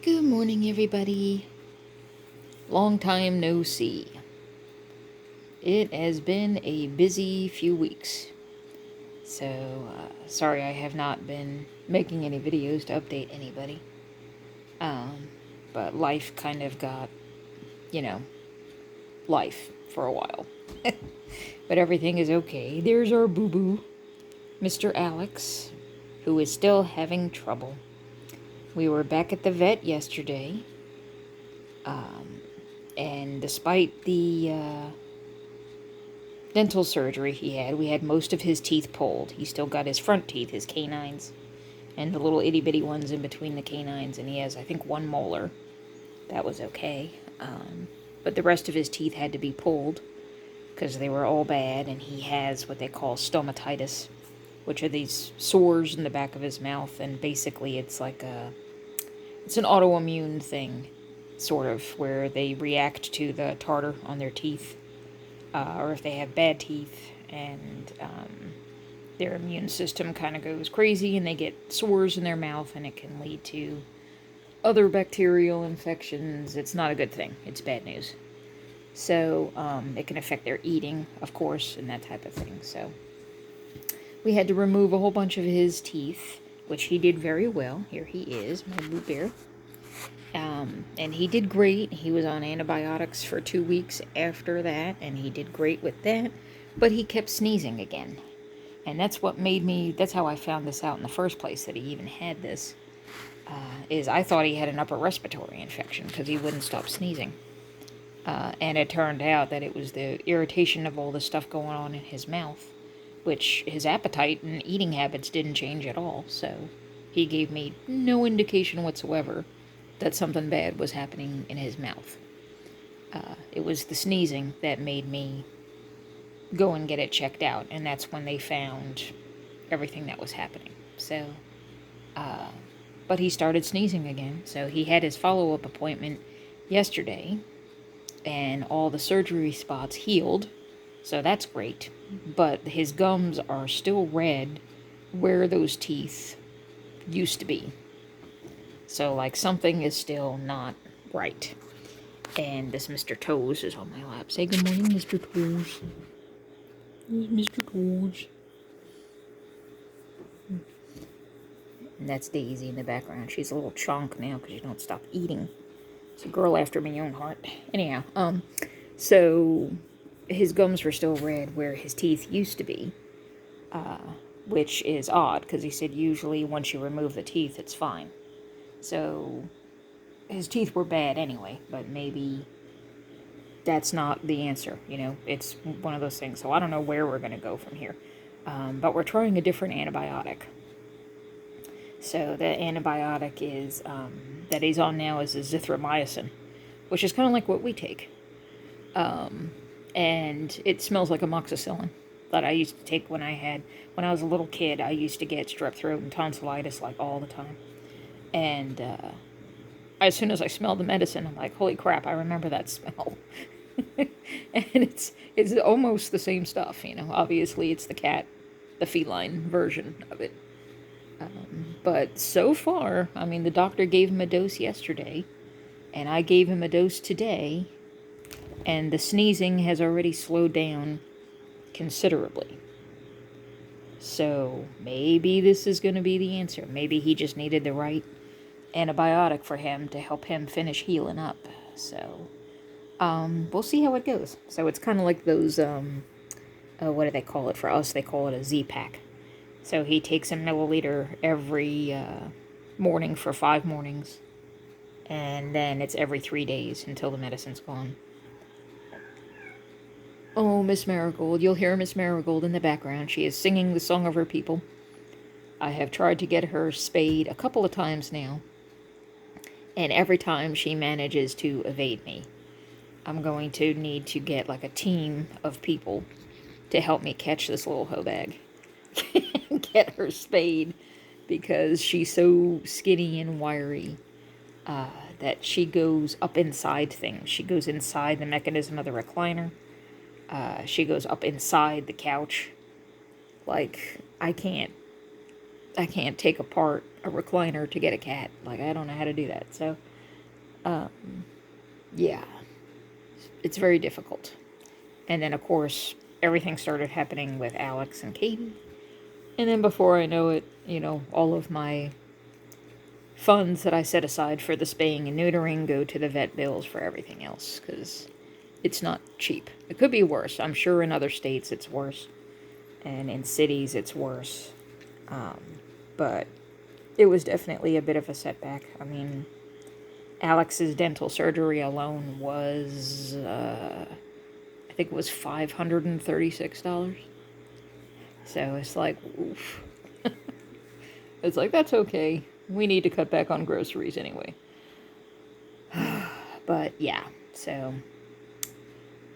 Good morning, everybody. Long time no see. It has been a busy few weeks. So, sorry I have not been making any videos to update anybody. But life kind of got, you know, life for a while. But everything is okay. There's our boo-boo, Mr. Alex, who is still having trouble. We were back at the vet yesterday. And despite the dental surgery he had, we had most of his teeth pulled. He still got his front teeth, his canines, and the little itty-bitty ones in between the canines, and he has, I think, one molar. That was okay. But the rest of his teeth had to be pulled because they were all bad, and he has what they call stomatitis, which are these sores in the back of his mouth, and basically it's like it's an autoimmune thing, sort of, where they react to the tartar on their teeth, or if they have bad teeth, and their immune system kind of goes crazy, and they get sores in their mouth, and it can lead to other bacterial infections. It's not a good thing. It's bad news. So it can affect their eating, of course, and that type of thing. So we had to remove a whole bunch of his teeth, which he did very well. Here he is, my blue bear. And he did great. He was on antibiotics for 2 weeks after that, and he did great with that. But he kept sneezing again. And that's what made me, that's how I found this out in the first place, that he even had this, is I thought he had an upper respiratory infection because he wouldn't stop sneezing. And it turned out that it was the irritation of all the stuff going on in his mouth, which his appetite and eating habits didn't change at all. So he gave me no indication whatsoever that something bad was happening in his mouth. It was the sneezing that made me go and get it checked out, and that's when they found everything that was happening. So, but he started sneezing again, so he had his follow-up appointment yesterday, and all the surgery spots healed, so that's great. But his gums are still red where those teeth used to be. So, like, something is still not right. And this Mr. Toes is on my lap. Say good morning, Mr. Toes. Here's Mr. Toes. And that's Daisy in the background. She's a little chonk now because she don't stop eating. It's a girl after my own heart. Anyhow, so his gums were still red where his teeth used to be, which is odd because he said usually once you remove the teeth, it's fine. So his teeth were bad anyway, but maybe that's not the answer, you know? It's one of those things. So I don't know where we're going to go from here. But we're trying a different antibiotic. So the antibiotic is that he's on now is azithromycin, which is kind of like what we take. And it smells like amoxicillin that I used to take when I was a little kid. I used to get strep throat and tonsillitis like all the time. And as soon as I smelled the medicine, I'm like, holy crap, I remember that smell. And it's almost the same stuff, you know. Obviously, it's the feline version of it. But so far, I mean, the doctor gave him a dose yesterday, and I gave him a dose today, and the sneezing has already slowed down considerably. So maybe this is going to be the answer. Maybe he just needed the right antibiotic for him to help him finish healing up. So we'll see how it goes. So it's kind of like those, what do they call it? For us, they call it a Z-Pack. So he takes a milliliter every morning for 5 mornings. And then it's every 3 days until the medicine's gone. Oh, Miss Marigold. You'll hear Miss Marigold in the background. She is singing the song of her people. I have tried to get her spayed a couple of times now. And every time she manages to evade me. I'm going to need to get like a team of people to help me catch this little hoe bag. Get her spayed because she's so skinny and wiry that she goes up inside things. She goes inside the mechanism of the recliner. She goes up inside the couch. Like, I can't take apart a recliner to get a cat. Like, I don't know how to do that. So Yeah, it's very difficult. And then, of course, everything started happening with Alex and Katie. And then before I know it, all of my funds that I set aside for the spaying and neutering go to the vet bills for everything else, because it's not cheap. It could be worse. I'm sure in other states it's worse, and in cities it's worse. But it was definitely a bit of a setback. I mean, Alex's dental surgery alone was, I think it was $536. So it's like, oof. It's like, that's okay. We need to cut back on groceries anyway. But yeah,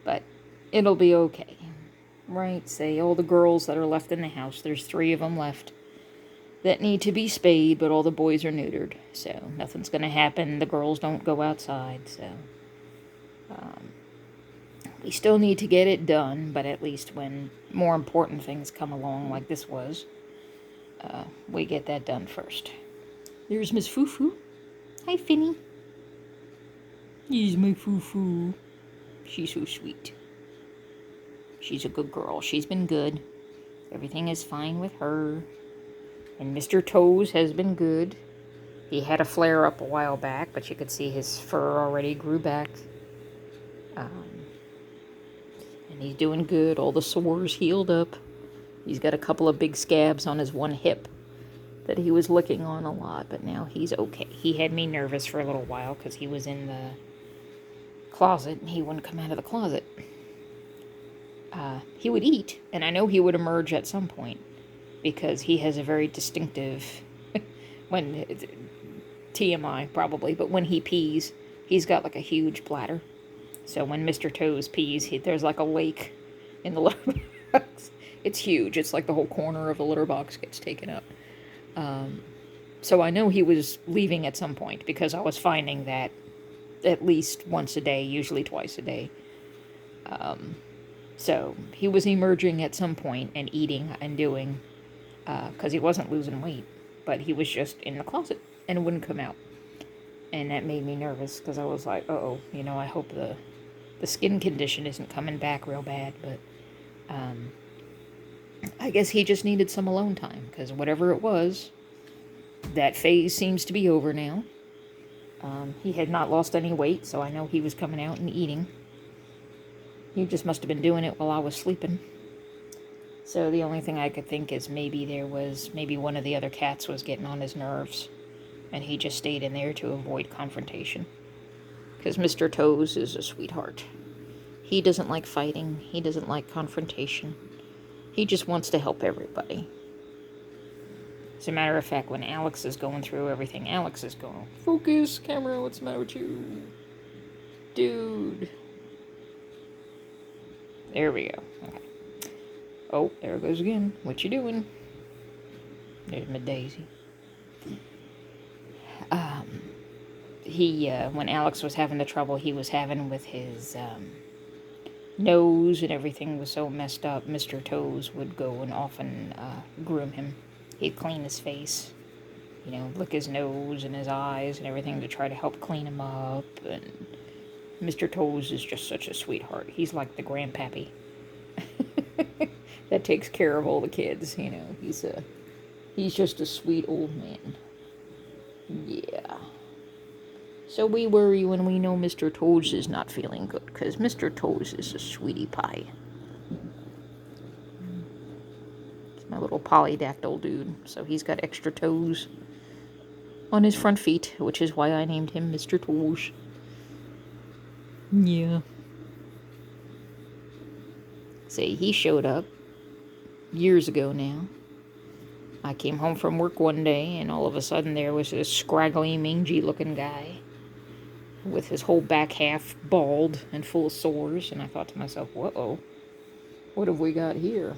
but it'll be okay. Right? Say all the girls that are left in the house, there's 3 of them left that need to be spayed, but all the boys are neutered. So nothing's going to happen. The girls don't go outside. So we still need to get it done, but at least when more important things come along like this was, we get that done first. There's Miss Foo-Foo. Hi, Finny. Here's my Foo-Foo. She's so sweet. She's a good girl. She's been good. Everything is fine with her. And Mr. Toes has been good. He had a flare-up a while back, but you could see his fur already grew back. And he's doing good. All the sores healed up. He's got a couple of big scabs on his one hip that he was licking on a lot, but now he's okay. He had me nervous for a little while because he was in the closet and he wouldn't come out of the closet. He would eat, and I know he would emerge at some point because he has a very distinctive, TMI probably, but when he pees, he's got like a huge bladder. So when Mr. Toes pees, there's like a lake in the litter box. It's huge. It's like the whole corner of the litter box gets taken up. So I know he was leaving at some point because I was finding that at least once a day, usually twice a day. So he was emerging at some point and eating and doing, because he wasn't losing weight, but he was just in the closet and wouldn't come out. And that made me nervous because I was like, uh-oh, I hope the skin condition isn't coming back real bad. But I guess he just needed some alone time because whatever it was, that phase seems to be over now. He had not lost any weight, so I know he was coming out and eating. He just must have been doing it while I was sleeping. So the only thing I could think is maybe one of the other cats was getting on his nerves, and he just stayed in there to avoid confrontation. Because Mr. Toes is a sweetheart. He doesn't like fighting. He doesn't like confrontation. He just wants to help everybody. As a matter of fact, when Alex is going through everything, Alex is going, focus, camera, what's the matter with you? Dude. There we go. Okay. Oh, there it goes again. What you doing? There's my Daisy. When Alex was having the trouble he was having with his nose and everything was so messed up, Mr. Toes would go and often groom him. He'd clean his face, lick his nose and his eyes and everything to try to help clean him up. And Mr. Toes is just such a sweetheart. He's like the grandpappy that takes care of all the kids. He's just a sweet old man. Yeah. So we worry when we know Mr. Toes is not feeling good, because Mr. Toes is a sweetie pie. It's my little polydactyl dude, so he's got extra toes on his front feet, which is why I named him Mr. Toes. Yeah. See, he showed up years ago now. I came home from work one day, and all of a sudden there was this scraggly, mangy-looking guy with his whole back half bald and full of sores, and I thought to myself, whoa, what have we got here?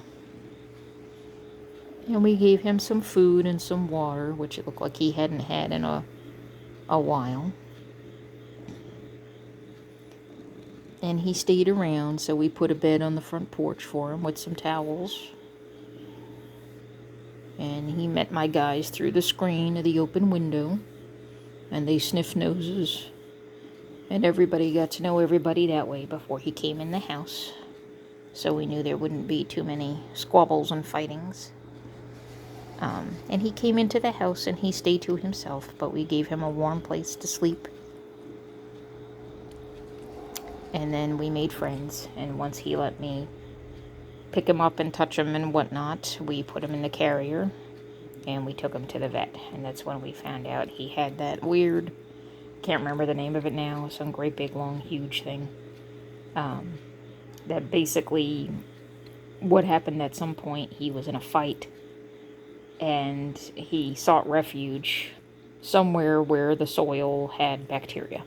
And we gave him some food and some water, which it looked like he hadn't had in a while. And he stayed around, so we put a bed on the front porch for him with some towels. And he met my guys through the screen of the open window, and they sniffed noses. And everybody got to know everybody that way before he came in the house. So we knew there wouldn't be too many squabbles and fightings. And he came into the house and he stayed to himself, but we gave him a warm place to sleep. And then we made friends, and once he let me pick him up and touch him and whatnot, we put him in the carrier, and we took him to the vet. And that's when we found out he had that weird, can't remember the name of it now, some great big long huge thing. That basically, what happened at some point, he was in a fight, and he sought refuge somewhere where the soil had bacteria.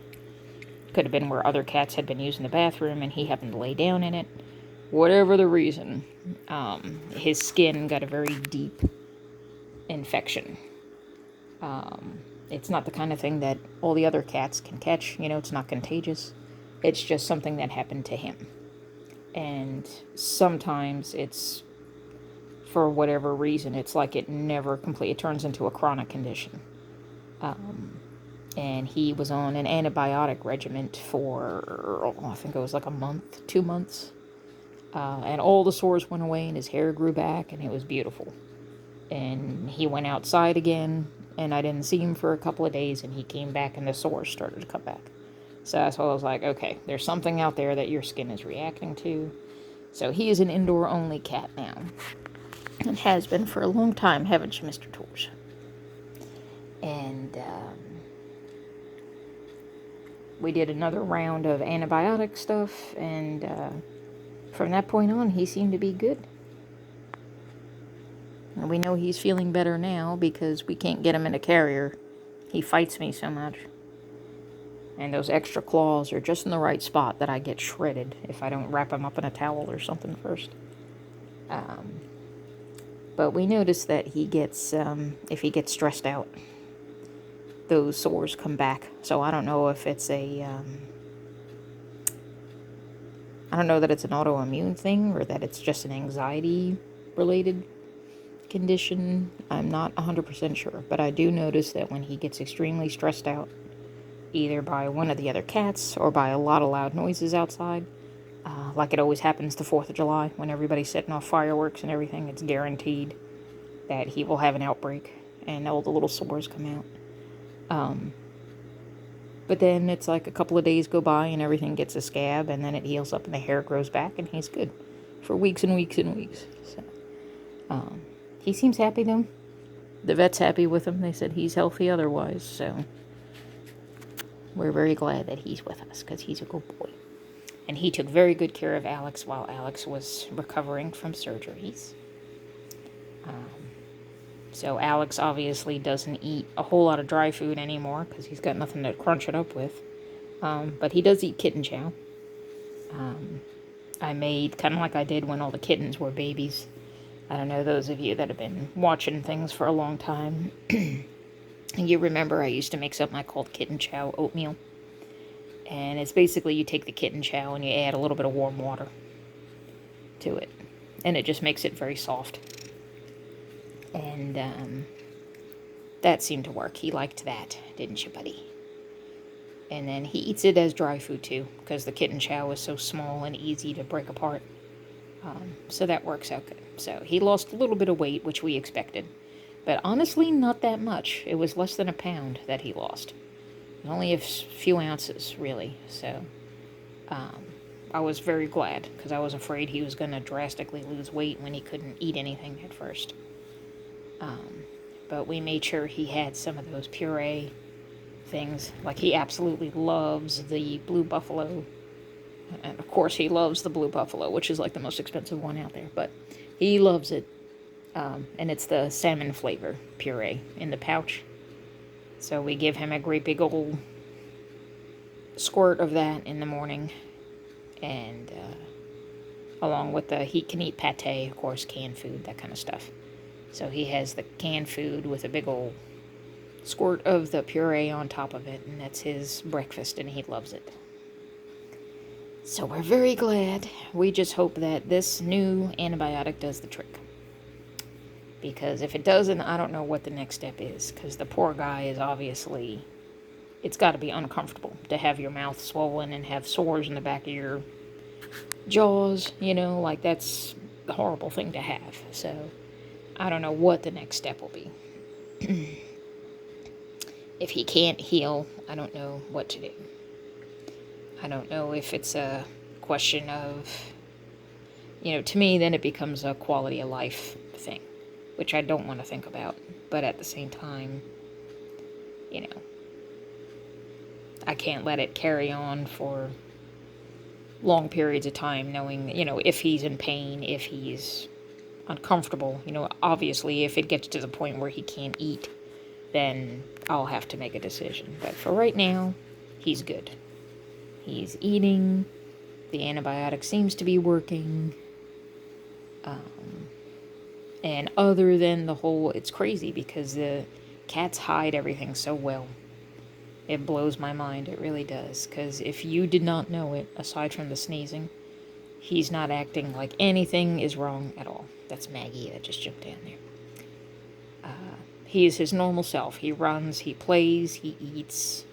Could have been where other cats had been using the bathroom and he happened to lay down in it. Whatever the reason, his skin got a very deep infection. It's not the kind of thing that all the other cats can catch. You know, it's not contagious. It's just something that happened to him. And sometimes it's, for whatever reason, it's like it never completely, it turns into a chronic condition. And he was on an antibiotic regimen for, I think it was like a month, 2 months. And all the sores went away and his hair grew back and it was beautiful. And he went outside again and I didn't see him for a couple of days and he came back and the sores started to come back. So that's why I was like, okay, there's something out there that your skin is reacting to. So he is an indoor-only cat now. And has been for a long time, haven't you, Mr. Torch? And, we did another round of antibiotic stuff, and from that point on, he seemed to be good. And we know he's feeling better now because we can't get him in a carrier. He fights me so much. And those extra claws are just in the right spot that I get shredded if I don't wrap him up in a towel or something first. But we notice that he gets, if he gets stressed out, those sores come back. So I don't know if it's I don't know that it's an autoimmune thing or that it's just an anxiety related condition. I'm not 100% sure, but I do notice that when he gets extremely stressed out, either by one of the other cats or by a lot of loud noises outside, like it always happens the 4th of July when everybody's setting off fireworks and everything, it's guaranteed that he will have an outbreak and all the little sores come out. But then it's like a couple of days go by and everything gets a scab and then it heals up and the hair grows back and he's good for weeks and weeks and weeks. So, he seems happy though. The vet's happy with him. They said he's healthy otherwise, so we're very glad that he's with us because he's a good boy. And he took very good care of Alex while Alex was recovering from surgeries. So Alex obviously doesn't eat a whole lot of dry food anymore because he's got nothing to crunch it up with. But he does eat kitten chow. I made, kind of like I did when all the kittens were babies. I don't know, those of you that have been watching things for a long time. You remember I used to make something I called kitten chow oatmeal. And it's basically you take the kitten chow and you add a little bit of warm water to it. And it just makes it very soft. And that seemed to work. He liked that, didn't you, buddy? And then he eats it as dry food, too, because the kitten chow is so small and easy to break apart. So that works out good. So he lost a little bit of weight, which we expected. But honestly, not that much. It was less than a pound that he lost. Only a few ounces, really. So I was very glad, because I was afraid he was going to drastically lose weight when he couldn't eat anything at first. But we made sure he had some of those puree things. Like, he absolutely loves the blue buffalo. And, of course, he loves the blue buffalo, which is, like, the most expensive one out there. But he loves it. And it's the salmon flavor puree in the pouch. So we give him a great big old squirt of that in the morning. And along with he can eat pate, of course, canned food, that kind of stuff. So he has the canned food with a big old squirt of the puree on top of it, and that's his breakfast, and he loves it. So we're very glad. We just hope that this new antibiotic does the trick. Because if it doesn't, I don't know what the next step is, because the poor guy is obviously it's got to be uncomfortable to have your mouth swollen and have sores in the back of your jaws, like that's a horrible thing to have. So I don't know what the next step will be. If he can't heal, I don't know what to do. I don't know if it's a question of, to me, then it becomes a quality of life thing, which I don't want to think about. But at the same time, I can't let it carry on for long periods of time, knowing, if he's in pain, if he's uncomfortable. Obviously, if it gets to the point where he can't eat, then I'll have to make a decision. But for right now, he's good. He's eating. The antibiotic seems to be working. And other than the whole, it's crazy because the cats hide everything so well. It blows my mind. It really does. Because if you did not know it, aside from the sneezing, he's not acting like anything is wrong at all. That's Maggie that just jumped down there. He is his normal self. He runs, he plays, he eats.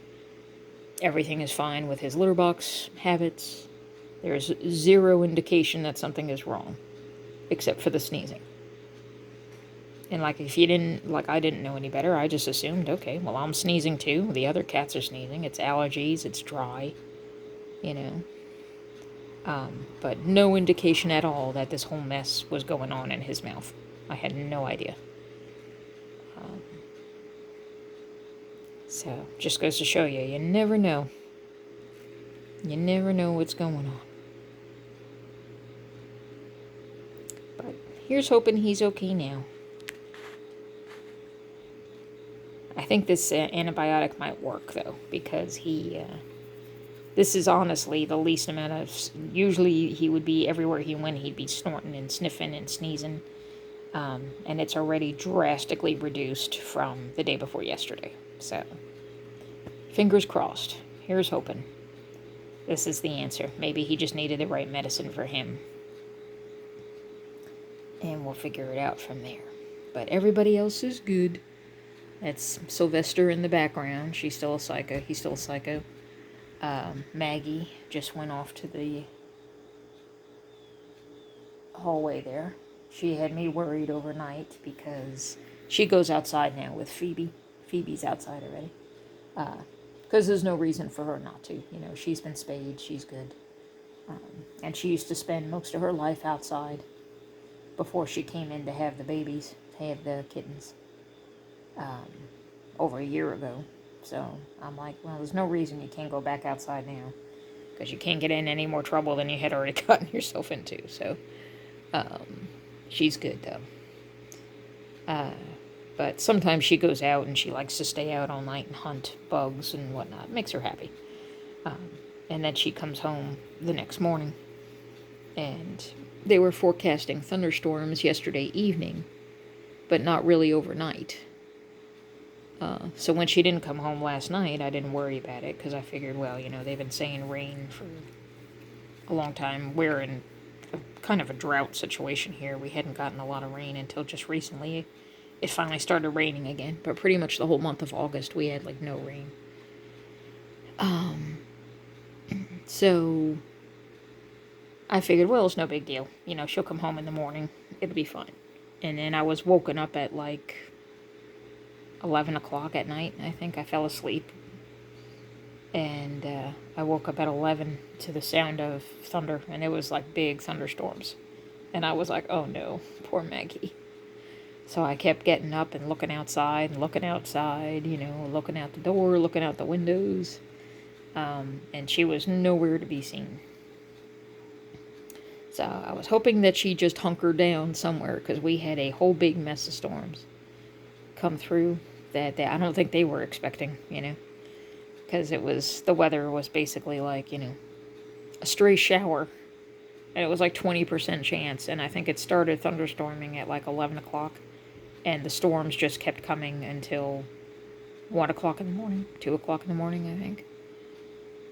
Everything is fine with his litter box habits. There's zero indication that something is wrong, except for the sneezing. And if you didn't, I didn't know any better, I just assumed, okay, well, I'm sneezing too. The other cats are sneezing. It's allergies, it's dry, But no indication at all that this whole mess was going on in his mouth. I had no idea. So, just goes to show you, you never know. You never know what's going on. But here's hoping he's okay now. I think this antibiotic might work, though, because this is honestly the least amount of... Usually he would be, everywhere he went, he'd be snorting and sniffing and sneezing. And it's already drastically reduced from the day before yesterday. So, fingers crossed. Here's hoping. This is the answer. Maybe he just needed the right medicine for him. And we'll figure it out from there. But everybody else is good. That's Sylvester in the background. She's still a psycho. He's still a psycho. Maggie just went off to the hallway there. She had me worried overnight because she goes outside now with Phoebe. Phoebe's outside already. Because there's no reason for her not to. She's been spayed. She's good. And she used to spend most of her life outside before she came in to have the babies, to have the kittens, over a year ago. So I'm like, well, there's no reason you can't go back outside now, because you can't get in any more trouble than you had already gotten yourself into. So she's good, though. But sometimes she goes out and she likes to stay out all night and hunt bugs and whatnot. It makes her happy. And then she comes home the next morning. And they were forecasting thunderstorms yesterday evening, but not really overnight. So when she didn't come home last night, I didn't worry about it, because I figured, well, they've been saying rain for a long time. We're in kind of a drought situation here. We hadn't gotten a lot of rain until just recently. It finally started raining again, but pretty much the whole month of August we had no rain. So I figured, well, it's no big deal. She'll come home in the morning. It'll be fine. And then I was woken up at 11 o'clock at night. I think I fell asleep. And I woke up at 11 to the sound of thunder. And it was big thunderstorms. And I was like, oh no, poor Maggie. So I kept getting up and looking outside, looking out the door, looking out the windows. And she was nowhere to be seen. So I was hoping that she just hunkered down somewhere, because we had a whole big mess of storms come through that I don't think they were expecting, because the weather was basically a stray shower, and it was 20% chance, and I think it started thunderstorming at 11 o'clock, and the storms just kept coming until 1 o'clock in the morning, 2 o'clock in the morning, I think.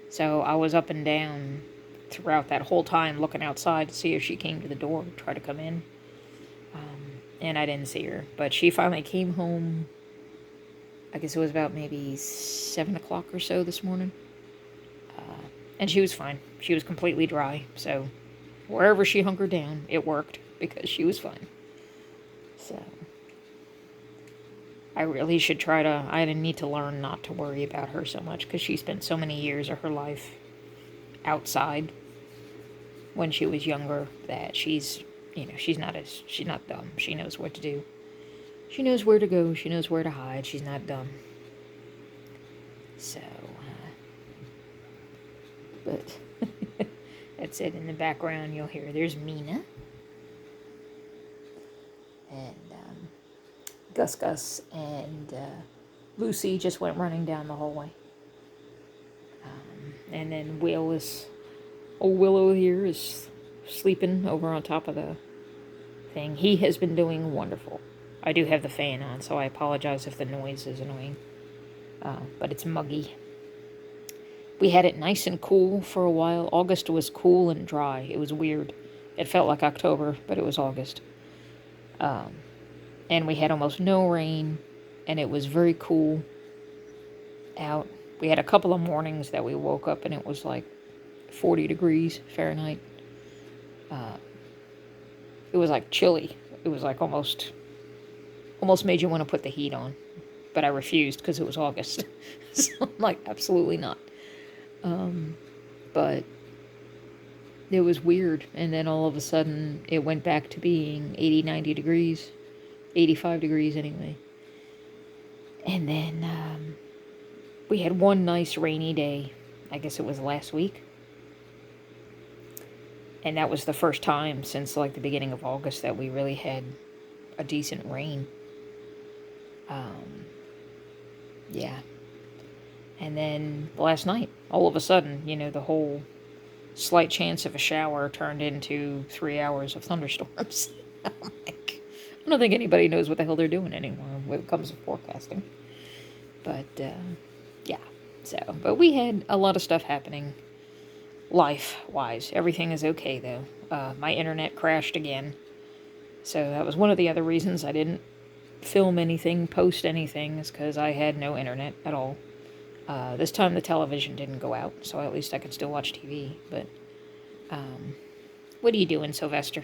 So I was up and down throughout that whole time, looking outside to see if she came to the door, try to come in. And I didn't see her. But she finally came home I guess it was about maybe 7 o'clock or so this morning. And she was fine. She was completely dry. So wherever she hunkered down, it worked because she was fine. So I really should try to, I need to learn not to worry about her so much because she spent so many years of her life outside when she was younger that she's not dumb. She knows what to do. She knows where to go. She knows where to hide. She's not dumb. So, but that's it. In the background, you'll hear there's Mina. And Gus and Lucy just went running down the hallway. And then old Willow here is sleeping over on top of the thing. He has been doing wonderful. I do have the fan on, so I apologize if the noise is annoying. But it's muggy. We had it nice and cool for a while. August was cool and dry. It was weird. It felt like October, but it was August. And we had almost no rain, and it was very cool out. We had a couple of mornings that we woke up and it was like 40 degrees Fahrenheit. It was like chilly. It was like almost made you want to put the heat on. But I refused because it was August. So I'm like, absolutely not. But it was weird. And then all of a sudden it went back to being 80, 90 degrees. 85 degrees anyway. And then we had one nice rainy day. I guess it was last week. And that was the first time since like the beginning of August that we really had a decent rain. Yeah. And then last night, all of a sudden, the whole slight chance of a shower turned into 3 hours of thunderstorms. I'm like, I don't think anybody knows what the hell they're doing anymore when it comes to forecasting. But, yeah. So, but we had a lot of stuff happening life-wise. Everything is okay, though. My internet crashed again. So that was one of the other reasons I didn't film anything, post anything, is because I had no internet at all. This time the television didn't go out, so at least I could still watch TV. But, what are you doing, Sylvester?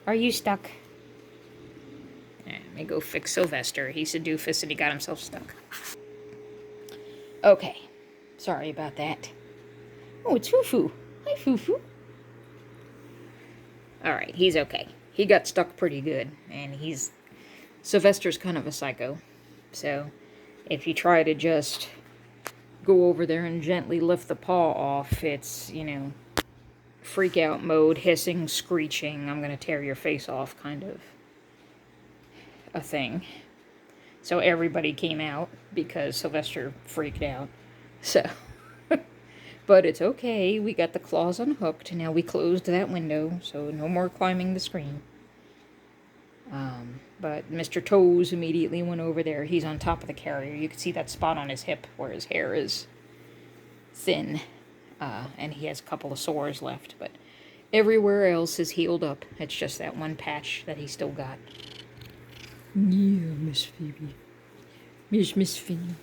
Are you stuck? Let me go fix Sylvester. He's a doofus and he got himself stuck. Okay. Sorry about that. Oh, it's Fufu. Hi, Fufu. Alright, he's okay. He got stuck pretty good, and Sylvester's kind of a psycho. So, if you try to just go over there and gently lift the paw off, it's, freak out mode, hissing, screeching, I'm gonna tear your face off kind of a thing. So everybody came out because Sylvester freaked out. So, but it's okay. We got the claws unhooked. Now we closed that window, so no more climbing the screen. But Mr. Toes immediately went over there. He's on top of the carrier. You can see that spot on his hip where his hair is thin. And he has a couple of sores left. But everywhere else is healed up. It's just that one patch that he still got. Yeah, Miss Phoebe. Miss Phoebe.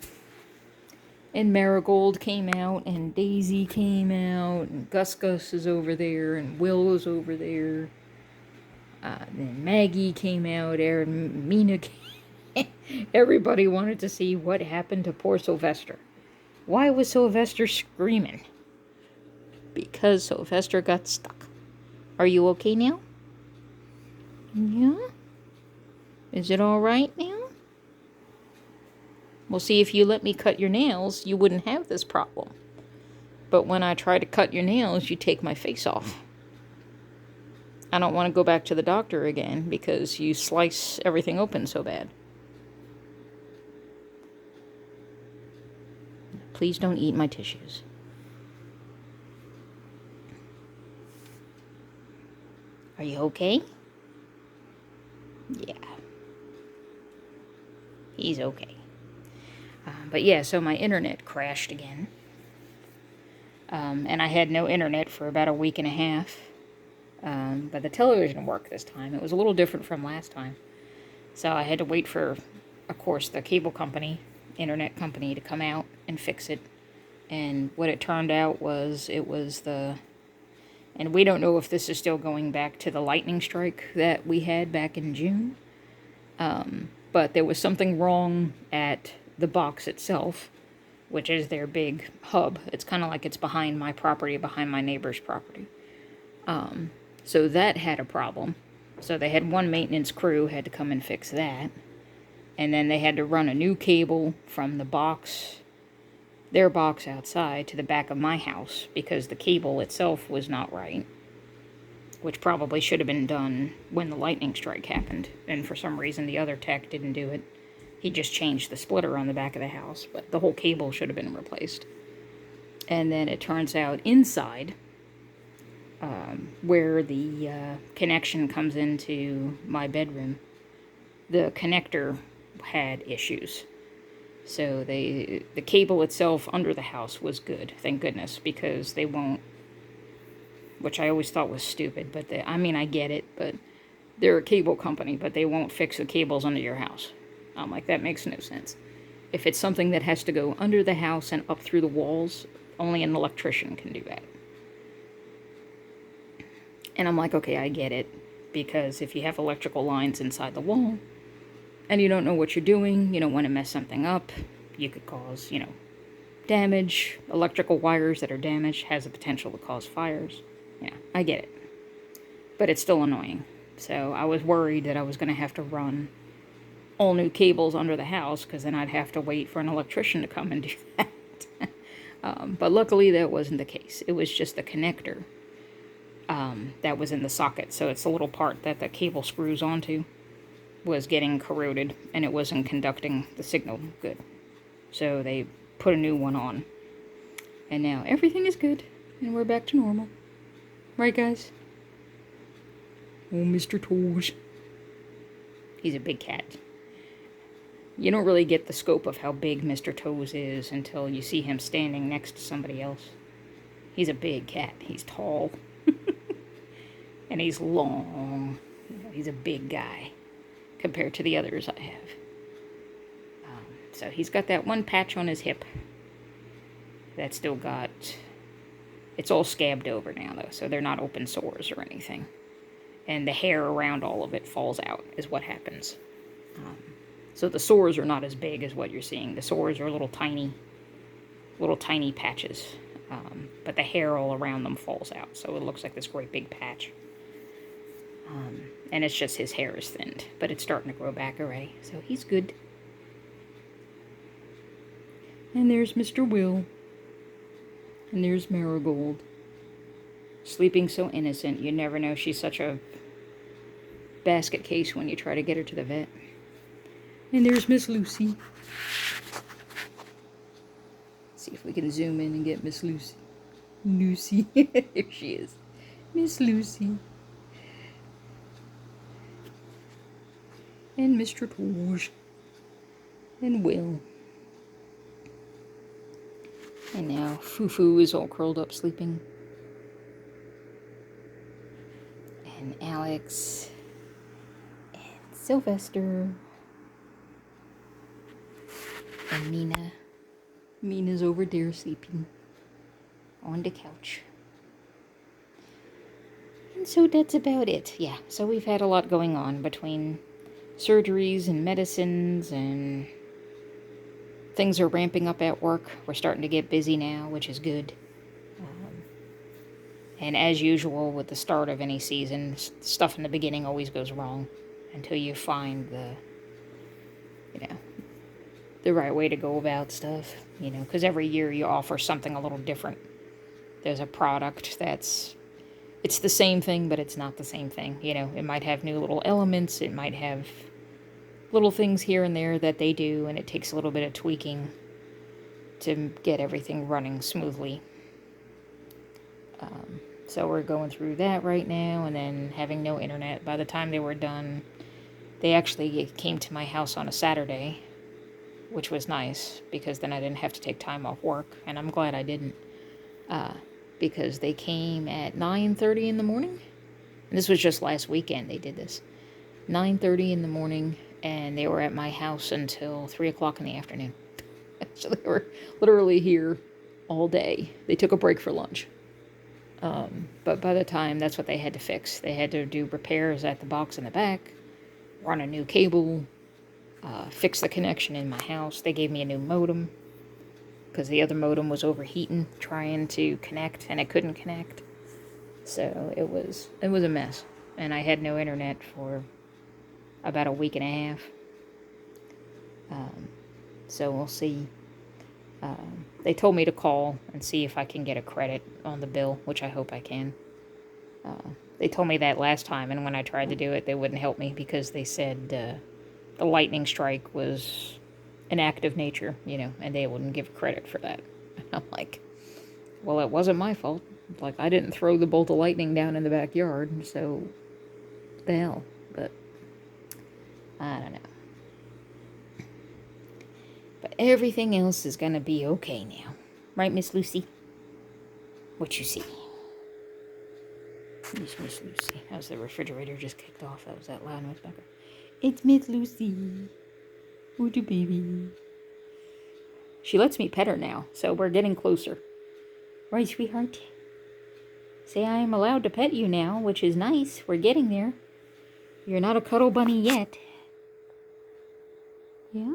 And Marigold came out, and Daisy came out, and Gus is over there, and Will is over there. Then Maggie came out, and Mina came. Everybody wanted to see what happened to poor Sylvester. Why was Sylvester screaming? Because Sylvester got stuck. Are you okay now? Yeah? Is it all right now? Well, see, if you let me cut your nails, you wouldn't have this problem. But when I try to cut your nails, you take my face off. I don't want to go back to the doctor again because you slice everything open so bad. Please don't eat my tissues. Are you okay? Yeah. He's okay. But yeah, so my internet crashed again. And I had no internet for about a week and a half. But the television worked this time. It was a little different from last time. So I had to wait for, of course, the cable company, internet company, to come out and fix it. And what it turned out was it was and we don't know if this is still going back to the lightning strike that we had back in June. But there was something wrong at the box itself, which is their big hub. It's kind of like it's behind my property, behind my neighbor's property. So that had a problem. So they had one maintenance crew had to come and fix that. And then they had to run a new cable from the box, their box outside, to the back of my house because the cable itself was not right, which probably should have been done when the lightning strike happened. And for some reason, the other tech didn't do it. He just changed the splitter on the back of the house, but the whole cable should have been replaced. And then it turns out inside, where the connection comes into my bedroom, the connector had issues. So the cable itself under the house was good, thank goodness, because they won't, which I always thought was stupid, but I get it, but they're a cable company, but they won't fix the cables under your house. I'm like, that makes no sense. If it's something that has to go under the house and up through the walls, only an electrician can do that. And I'm like, okay, I get it, because if you have electrical lines inside the wall, and you don't know what you're doing, you don't want to mess something up, you could cause, damage. Electrical wires that are damaged has the potential to cause fires. Yeah, I get it. But it's still annoying. So I was worried that I was going to have to run all new cables under the house, because then I'd have to wait for an electrician to come and do that. But luckily that wasn't the case. It was just the connector that was in the socket. So it's the little part that the cable screws onto was getting corroded, and it wasn't conducting the signal good. So they put a new one on. And now everything is good, and we're back to normal. Right, guys? Oh, Mr. Toes. He's a big cat. You don't really get the scope of how big Mr. Toes is until you see him standing next to somebody else. He's a big cat. He's tall. And he's long. He's a big guy compared to the others I have. So he's got that one patch on his hip that's still got... It's all scabbed over now, though, so they're not open sores or anything. And the hair around all of it falls out, is what happens. So the sores are not as big as what you're seeing. The sores are little tiny patches. But the hair all around them falls out, so it looks like this great big patch. And it's just his hair is thinned, but it's starting to grow back already, so he's good. And there's Mr. Will. And there's Marigold. Sleeping so innocent, you never know she's such a basket case when you try to get her to the vet. And there's Miss Lucy. See if we can zoom in and get Miss Lucy. Lucy. There she is. Miss Lucy. And Mr. Toge. And Will. And now Fufu is all curled up sleeping. And Alex. And Sylvester. And Mina. Mina's over there sleeping on the couch. And so that's about it. Yeah, so we've had a lot going on between surgeries and medicines, and things are ramping up at work. We're starting to get busy now, which is good. And as usual with the start of any season, stuff in the beginning always goes wrong until you find the right way to go about stuff, because every year you offer something a little different. There's a product it's the same thing, but it's not the same thing. It might have new little elements, it might have little things here and there that they do, and it takes a little bit of tweaking to get everything running smoothly. So we're going through that right now, and then having no internet. By the time they were done, they actually came to my house on a Saturday, which was nice, because then I didn't have to take time off work, and I'm glad I didn't, because they came at 9:30 in the morning, and this was just last weekend they did this, 9:30 in the morning, and they were at my house until 3 o'clock in the afternoon. So they were literally here all day. They took a break for lunch. But by the time, that's what they had to fix. They had to do repairs at the box in the back, run a new cable, fix the connection in my house. They gave me a new modem because the other modem was overheating, trying to connect, and it couldn't connect. So it was a mess. And I had no internet for about a week and a half. So we'll see. They told me to call and see if I can get a credit on the bill, which I hope I can. They told me that last time, and when I tried to do it, they wouldn't help me because they said the lightning strike was an act of nature, and they wouldn't give credit for that. And I'm like, well, it wasn't my fault. Like, I didn't throw the bolt of lightning down in the backyard, so what the hell? But I don't know. But everything else is gonna be okay now. Right, Miss Lucy? What you see? Yes, Miss Lucy. How's the refrigerator just kicked off? That was that loud noise back there. It's Miss Lucy. Oh, the baby. She lets me pet her now, so we're getting closer. Right, sweetheart? Say I am allowed to pet you now, which is nice. We're getting there. You're not a cuddle bunny yet. Yeah?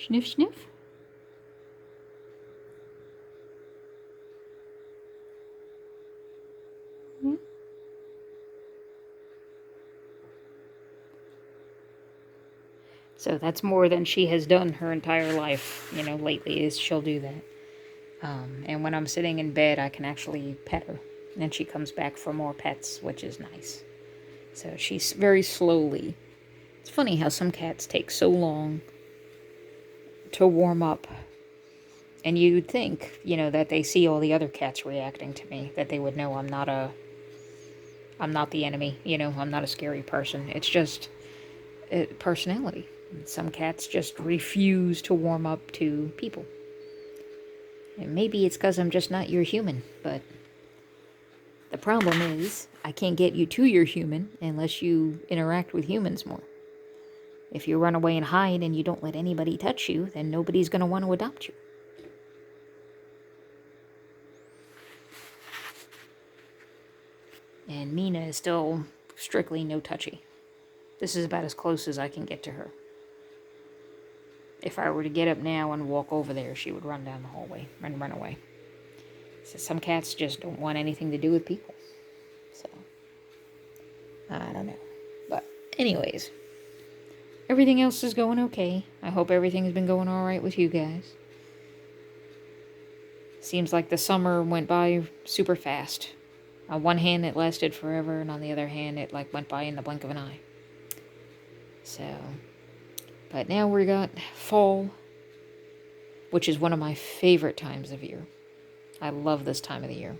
Sniff, sniff. Yeah. So that's more than she has done her entire life, lately, is she'll do that. And when I'm sitting in bed, I can actually pet her. And then she comes back for more pets, which is nice. So she's very slowly. It's funny how some cats take so long to warm up. And you'd think, that they see all the other cats reacting to me, that they would know I'm not the enemy, I'm not a scary person. It's just personality. Some cats just refuse to warm up to people. And maybe it's because I'm just not your human, but the problem is I can't get you to your human unless you interact with humans more. If you run away and hide and you don't let anybody touch you, then nobody's going to want to adopt you. And Mina is still strictly no touchy. This is about as close as I can get to her. If I were to get up now and walk over there, she would run down the hallway and run away. So some cats just don't want anything to do with people. So, I don't know. But anyways, everything else is going okay. I hope everything's been going all right with you guys. Seems like the summer went by super fast. On one hand, it lasted forever, and on the other hand, it went by in the blink of an eye. So, but now we got fall, which is one of my favorite times of year. I love this time of the year.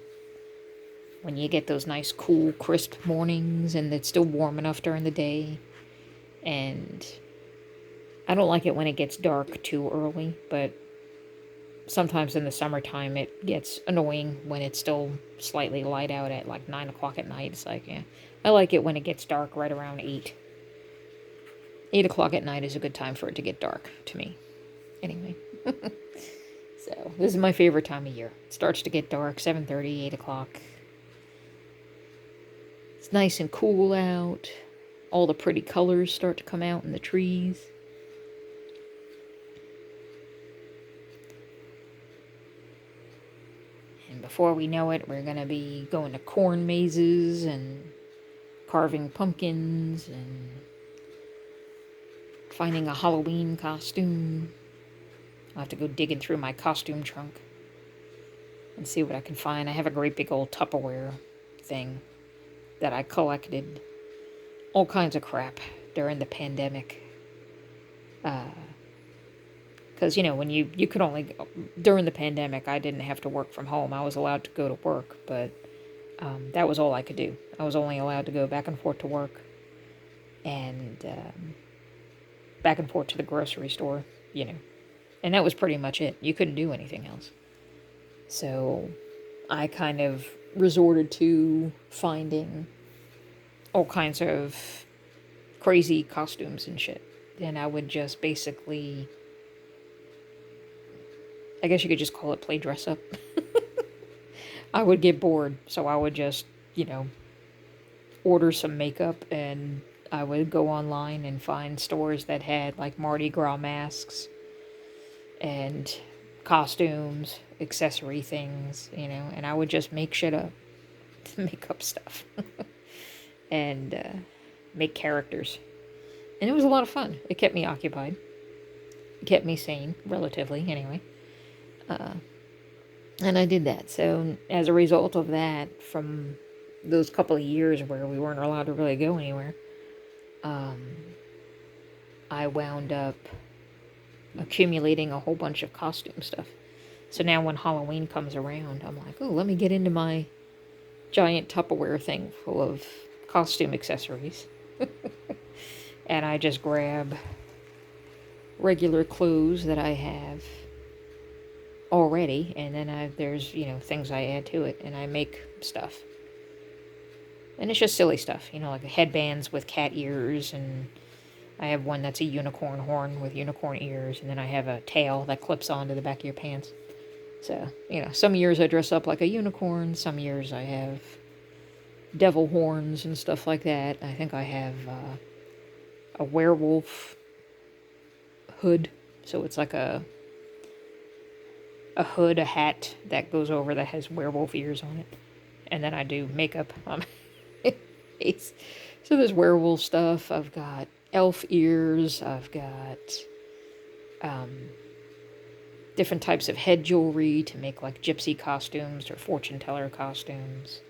When you get those nice, cool, crisp mornings, and it's still warm enough during the day. And I don't like it when it gets dark too early, but sometimes in the summertime it gets annoying when it's still slightly light out at 9 o'clock at night. It's I like it when it gets dark right around 8. 8 o'clock at night is a good time for it to get dark, to me. Anyway. So, this is my favorite time of year. It starts to get dark, 7:30, 8 o'clock. It's nice and cool out. All the pretty colors start to come out in the trees. And before we know it, we're going to be going to corn mazes and carving pumpkins and finding a Halloween costume. I'll have to go digging through my costume trunk and see what I can find. I have a great big old Tupperware thing that I collected all kinds of crap during the pandemic. Because, when you could only, during the pandemic, I didn't have to work from home. I was allowed to go to work, but that was all I could do. I was only allowed to go back and forth to work and back and forth to the grocery store, And that was pretty much it. You couldn't do anything else. So I kind of resorted to finding all kinds of crazy costumes and shit. And I would just basically, I guess you could just call it play dress up. I would get bored, so I would just, order some makeup, and I would go online and find stores that had like Mardi Gras masks and costumes, accessory things, and I would just make shit up, make up stuff, and make characters. And it was a lot of fun. It kept me occupied. It kept me sane, relatively, anyway. And I did that. So as a result of that, from those couple of years where we weren't allowed to really go anywhere, I wound up accumulating a whole bunch of costume stuff. So now when Halloween comes around, I'm like, oh, let me get into my giant Tupperware thing full of costume accessories. And I just grab regular clothes that I have already, and then there's, things I add to it, and I make stuff. And it's just silly stuff, like headbands with cat ears, and I have one that's a unicorn horn with unicorn ears, and then I have a tail that clips onto the back of your pants. So, some years I dress up like a unicorn, some years I have devil horns and stuff like that. I think I have a werewolf hood, so it's like a hood, a hat that goes over that has werewolf ears on it. And then I do makeup on my face. So there's werewolf stuff. I've got elf ears. I've got different types of head jewelry to make like gypsy costumes or fortune teller costumes.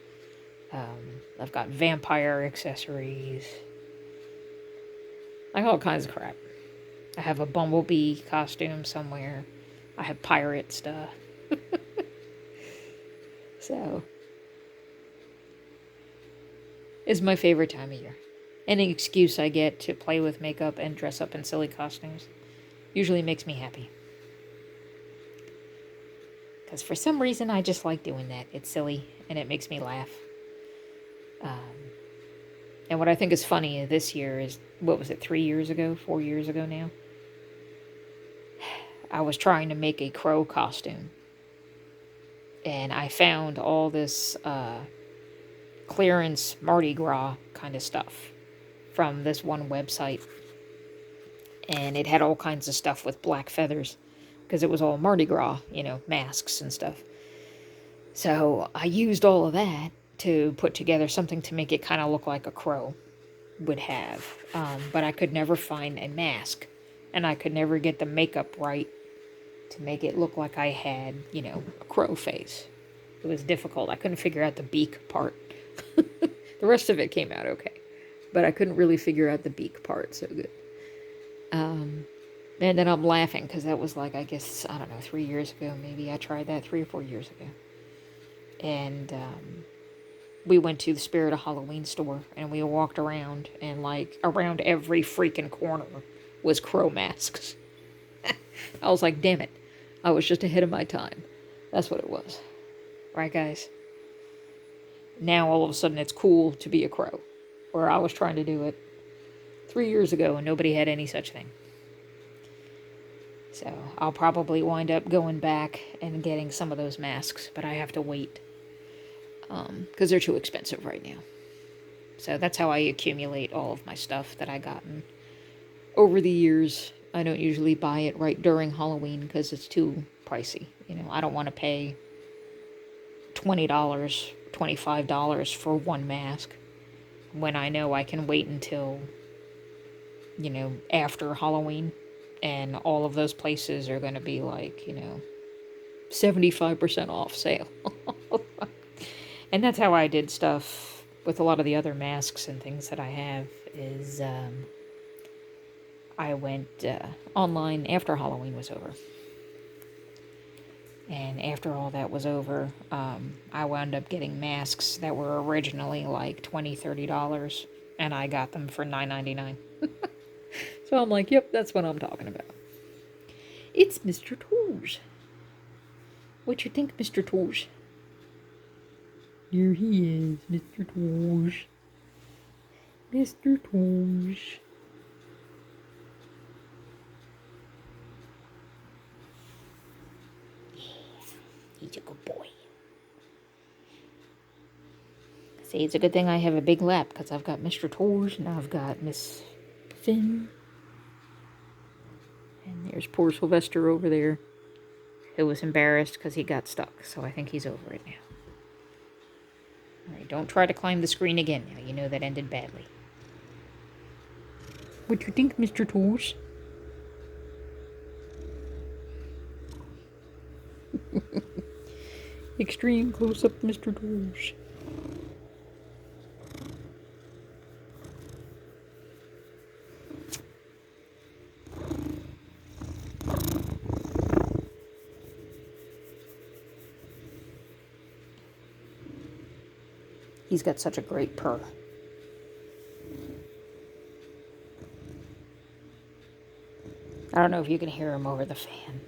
I've got vampire accessories. Like all kinds of crap. I have a bumblebee costume somewhere. I have pirate stuff. So, it's my favorite time of year. Any excuse I get to play with makeup and dress up in silly costumes usually makes me happy. Because for some reason, I just like doing that. It's silly, and it makes me laugh. And what I think is funny this year is, 3 years ago, 4 years ago now? I was trying to make a crow costume. And I found all this clearance Mardi Gras kind of stuff from this one website. And it had all kinds of stuff with black feathers, because it was all Mardi Gras, masks and stuff. So I used all of that to put together something to make it kind of look like a crow would have. But I could never find a mask. And I could never get the makeup right to make it look like I had, a crow face. It was difficult. I couldn't figure out the beak part. The rest of it came out okay. But I couldn't really figure out the beak part so good. And then I'm laughing because that was like, I guess, 3 years ago maybe. I tried that 3 or 4 years ago. And we went to the Spirit of Halloween store, and we walked around, and like around every freaking corner was crow masks. I was like, damn it. I was just ahead of my time. That's what it was. Right, guys? Now all of a sudden it's cool to be a crow. Where I was trying to do it 3 years ago and nobody had any such thing. So I'll probably wind up going back and getting some of those masks, but I have to wait. Because they're too expensive right now. So that's how I accumulate all of my stuff that I gotten over the years. I don't usually buy it right during Halloween because it's too pricey. I don't want to pay $20, $25 for one mask when I know I can wait until, after Halloween, and all of those places are going to be like, 75% off sale. And that's how I did stuff with a lot of the other masks and things that I have is I went online after Halloween was over. And after all that was over, I wound up getting masks that were originally like $20, $30, and I got them for $9.99. So I'm like, yep, that's what I'm talking about. It's Mr. Tours. What you think, Mr. Tours? Here he is, Mr. Tosh. Mr. Tosh. He's a good boy. See, it's a good thing I have a big lap, because I've got Mr. Tosh, and I've got Miss Finn. And there's poor Sylvester over there, who was embarrassed because he got stuck, so I think he's over it now. Alright, don't try to climb the screen again now. You know that ended badly. What you think, Mr. Tosh? Extreme close-up, Mr. Tosh. He's got such a great purr. I don't know if you can hear him over the fan,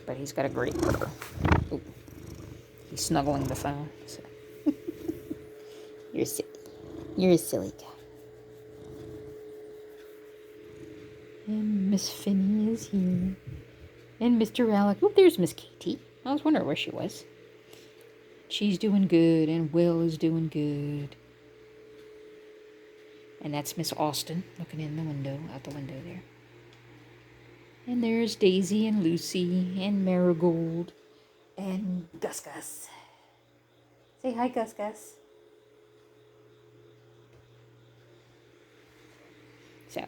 but he's got a great purr. Ooh. He's snuggling the phone. So. You're silly. You're a silly guy. And Miss Finny is here. And Mr. Alec. Oh, there's Miss Katie. I was wondering where she was. She's doing good, and Will is doing good. And that's Miss Austin looking in the window, out the window there. And there's Daisy and Lucy and Marigold and Gus Gus. Say hi, Gus Gus. So,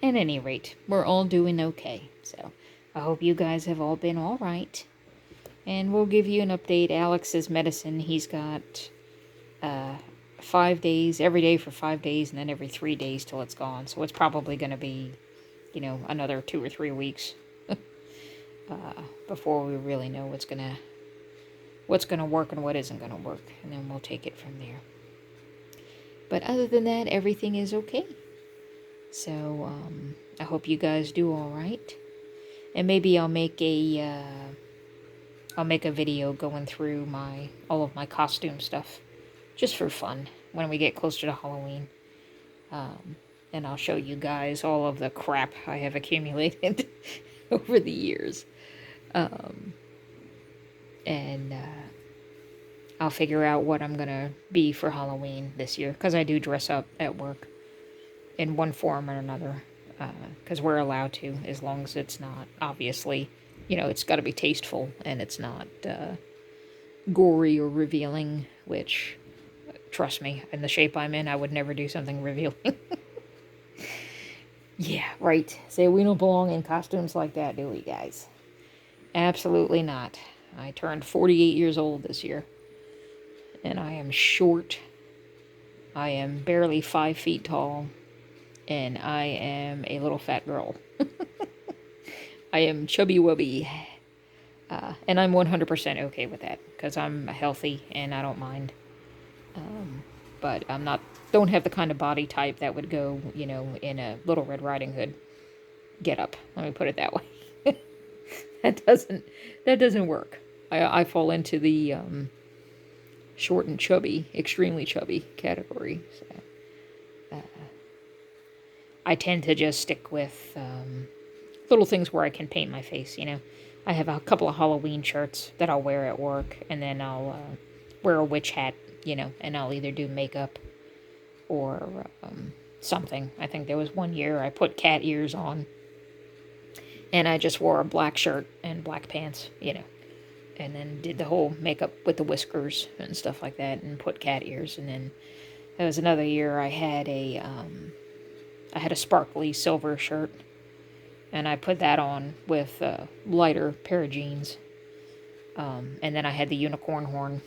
at any rate, we're all doing okay. So, I hope you guys have all been all right. And we'll give you an update. Alex's medicine, he's got 5 days, every day for 5 days, and then every 3 days till it's gone. So it's probably going to be, you know, another 2 or 3 weeks before we really know what's gonna work and what isn't gonna work, and then we'll take it from there. But other than that, everything is okay. So I hope you guys do all right, and maybe I'll make a video going through all of my costume stuff, just for fun, when we get closer to Halloween. And I'll show you guys all of the crap I have accumulated over the years. And I'll figure out what I'm going to be for Halloween this year, because I do dress up at work in one form or another, because we're allowed to, as long as it's not, obviously, you know, it's got to be tasteful, and it's not gory or revealing, which, trust me, in the shape I'm in, I would never do something revealing. Yeah, right. Say we don't belong in costumes like that, do we, guys? Absolutely not. I turned 48 years old this year, and I am short. I am barely 5 feet tall, and I am a little fat girl. I am chubby wubby, and I'm 100% okay with that, because I'm healthy and I don't mind. But don't have the kind of body type that would go, you know, in a Little Red Riding Hood get up. Let me put it that way. That doesn't work. I fall into the short and chubby, extremely chubby category. So, I tend to just stick with little things where I can paint my face, you know. I have a couple of Halloween shirts that I'll wear at work, and then I'll wear a witch hat, you know, and I'll either do makeup or something. I think there was one year I put cat ears on, and I just wore a black shirt and black pants, you know, and then did the whole makeup with the whiskers and stuff like that, and put cat ears. And then there was another year I had a sparkly silver shirt, and I put that on with a lighter pair of jeans, and then I had the unicorn horn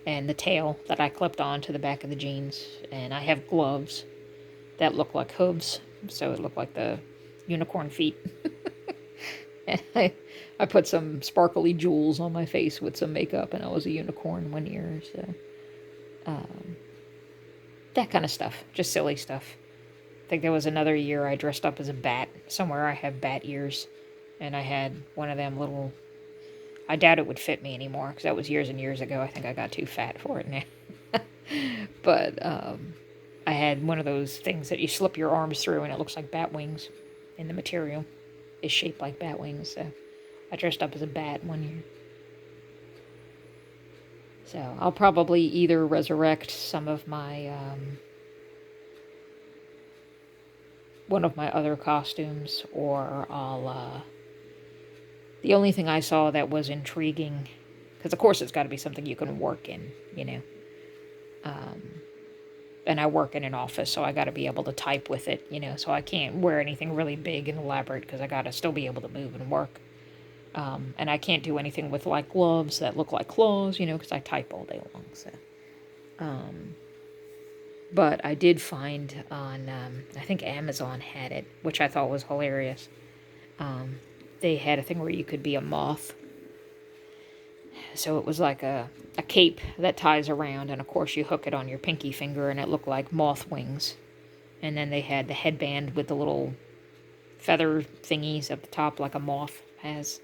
and the tail that I clipped on to the back of the jeans, and I have gloves that look like hooves, so it looked like the unicorn feet. And I put some sparkly jewels on my face with some makeup, and I was a unicorn one year, so that kind of stuff, just silly stuff. I think there was another year I dressed up as a bat. Somewhere I have bat ears, and I had one of them little I doubt it would fit me anymore, because that was years and years ago. I think I got too fat for it now. But I had one of those things that you slip your arms through and it looks like bat wings, and the material is shaped like bat wings. So I dressed up as a bat one year. So I'll probably either resurrect some of my one of my other costumes, or I'll the only thing I saw that was intriguing, because of course it's got to be something you can work in, you know. And I work in an office, so I got to be able to type with it, you know. So I can't wear anything really big and elaborate, because I got to still be able to move and work. And I can't do anything with, like, gloves that look like claws, you know, because I type all day long, so. But I did find on, I think Amazon had it, which I thought was hilarious. They had a thing where you could be a moth. So it was like a cape that ties around, and of course you hook it on your pinky finger, and it looked like moth wings. And then they had the headband with the little feather thingies at the top, like a moth has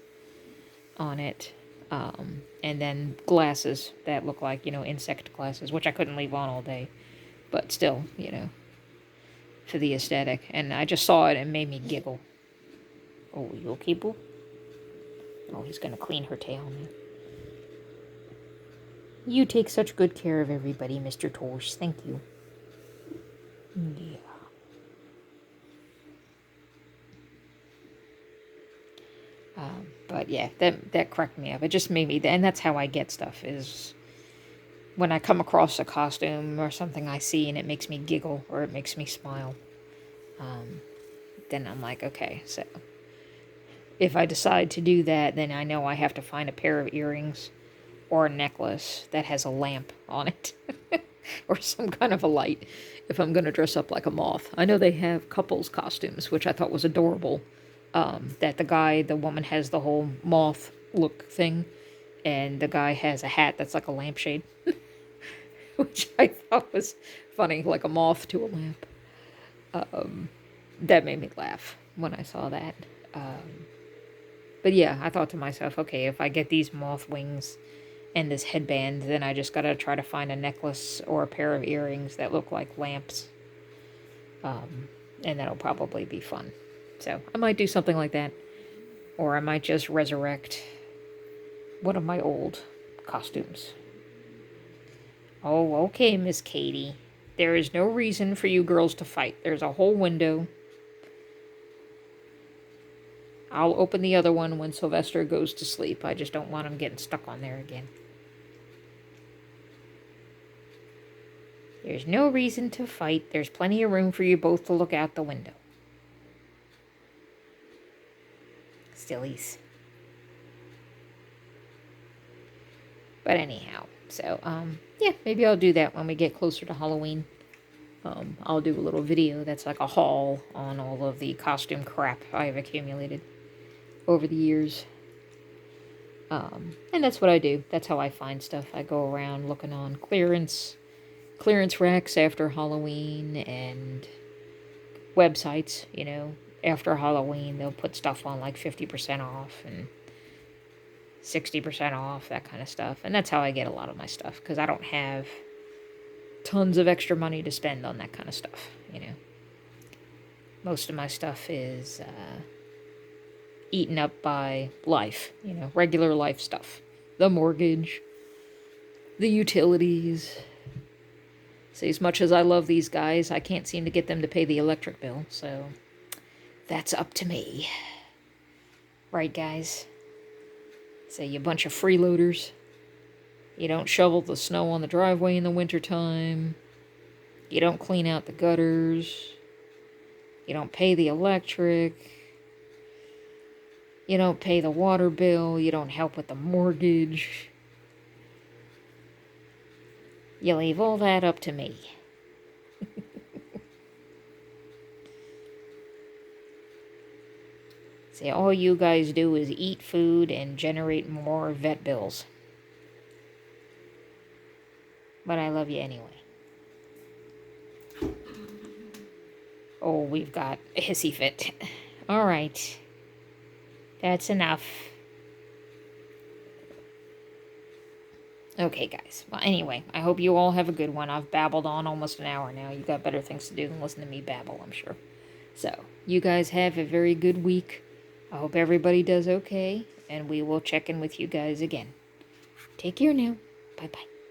on it. And then glasses that look like, you know, insect glasses, which I couldn't leave on all day. But still, you know, for the aesthetic. And I just saw it and it made me giggle. Oh, you okay, boo? Oh, he's going to clean her tail now. You take such good care of everybody, Mr. Torch. Thank you. Yeah. But yeah, that cracked me up. It just made me, and that's how I get stuff, is when I come across a costume or something I see and it makes me giggle or it makes me smile. Then I'm like, okay, so if I decide to do that, then I know I have to find a pair of earrings or a necklace that has a lamp on it. Or some kind of a light, if I'm going to dress up like a moth. I know they have couples costumes, which I thought was adorable. That the woman has the whole moth look thing, and the guy has a hat that's like a lampshade. Which I thought was funny, like a moth to a lamp. That made me laugh when I saw that. But yeah, I thought to myself, okay, if I get these moth wings and this headband, then I just gotta try to find a necklace or a pair of earrings that look like lamps. And that'll probably be fun. So I might do something like that. Or I might just resurrect one of my old costumes. Oh, okay, Miss Katie. There is no reason for you girls to fight. There's a whole window. I'll open the other one when Sylvester goes to sleep. I just don't want him getting stuck on there again. There's no reason to fight. There's plenty of room for you both to look out the window. Sillies. But anyhow, so, yeah, maybe I'll do that when we get closer to Halloween. I'll do a little video that's like a haul on all of the costume crap I've accumulated over the years. And that's what I do. That's how I find stuff. I go around looking on clearance racks after Halloween, and websites, you know, after Halloween, they'll put stuff on like 50% off and 60% off, that kind of stuff. And that's how I get a lot of my stuff, because I don't have tons of extra money to spend on that kind of stuff, you know. Most of my stuff is eaten up by life, you know, regular life stuff. The mortgage, the utilities. See, as much as I love these guys, I can't seem to get them to pay the electric bill, so that's up to me. Right, guys? So you bunch of freeloaders. You don't shovel the snow on the driveway in the wintertime. You don't clean out the gutters. You don't pay the electric. You don't pay the water bill. You don't help with the mortgage. You leave all that up to me. See, all you guys do is eat food and generate more vet bills. But I love you anyway. Oh, we've got a hissy fit. All right. That's enough. Okay, guys. Well, anyway, I hope you all have a good one. I've babbled on almost an hour now. You got better things to do than listen to me babble, I'm sure. So, you guys have a very good week. I hope everybody does okay, and we will check in with you guys again. Take care now. Bye-bye.